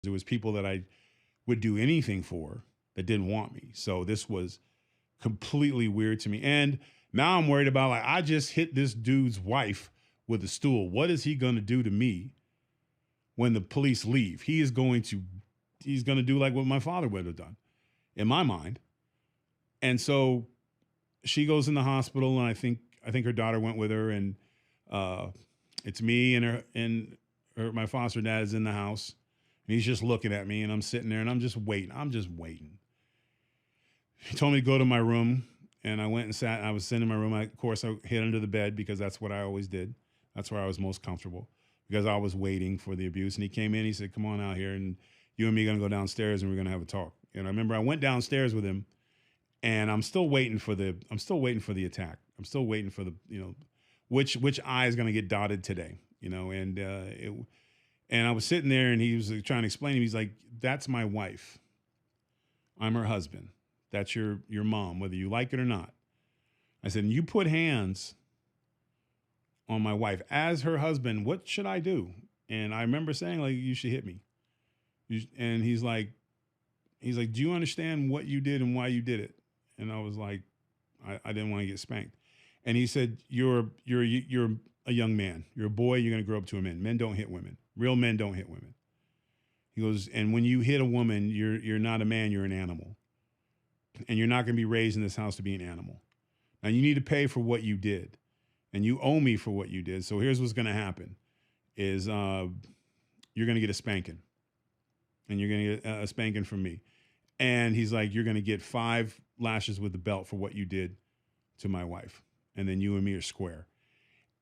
There was people that I would do anything for that didn't want me. So this was completely weird to me. And now I'm worried about, like, I just hit this dude's wife with a stool. What is he going to do to me when the police leave? He's going to do like what my father would have done in my mind. And so she goes in the hospital, and I think her daughter went with her, and it's me and my foster dad is in the house, and he's just looking at me, and I'm sitting there, and I'm just waiting. He told me to go to my room, and I went and sat. I was sitting in my room. Of course, I hid under the bed because that's what I always did. That's where I was most comfortable because I was waiting for the abuse. And he came in. He said, "Come on out here, and you and me are gonna go downstairs, and we're gonna have a talk." And I remember I went downstairs with him, and I'm still waiting for the attack. I'm still waiting for the which I is gonna get dotted today. And I was sitting there, and he was trying to explain to me. He's like, "That's my wife. I'm her husband. That's your mom, whether you like it or not." I said, "You put hands on my wife as her husband. What should I do?" And I remember saying, like, "You should hit me." And he's like, "Do you understand what you did and why you did it?" And I was like, I didn't want to get spanked. And he said, "You're a young man. You're a boy. You're going to grow up to a man. Men don't hit women. Real men don't hit women." He goes, "And when you hit a woman, you're not a man. You're an animal. And you're not going to be raised in this house to be an animal. Now you need to pay for what you did, and you owe me for what you did. So here's what's going to happen: is you're going to get a spanking, and you're going to get a spanking from me." And he's like, "You're going to get 5 lashes with the belt for what you did to my wife, and then you and me are square."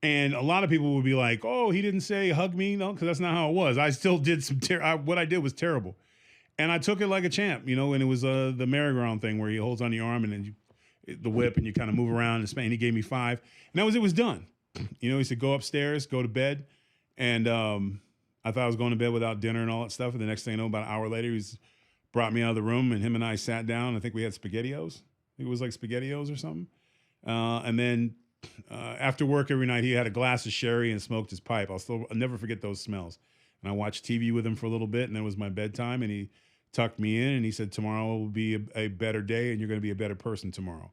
And a lot of people would be like, "Oh, he didn't say hug me," no, because that's not how it was. I still did what I did was terrible. And I took it like a champ, and it was the merry-go-round thing where he holds on your arm and then the whip, and you kind of move around and span. He gave me 5, and it was done. He said, "Go upstairs, go to bed." And I thought I was going to bed without dinner and all that stuff. And the next thing I know, about an hour later, he's brought me out of the room, and him and I sat down. I think we had SpaghettiOs. I think it was like SpaghettiOs or something. And then after work every night, he had a glass of sherry and smoked his pipe. I'll never forget those smells. And I watched TV with him for a little bit, and then it was my bedtime, and he tucked me in, and he said, "Tomorrow will be a better day, and you're going to be a better person tomorrow."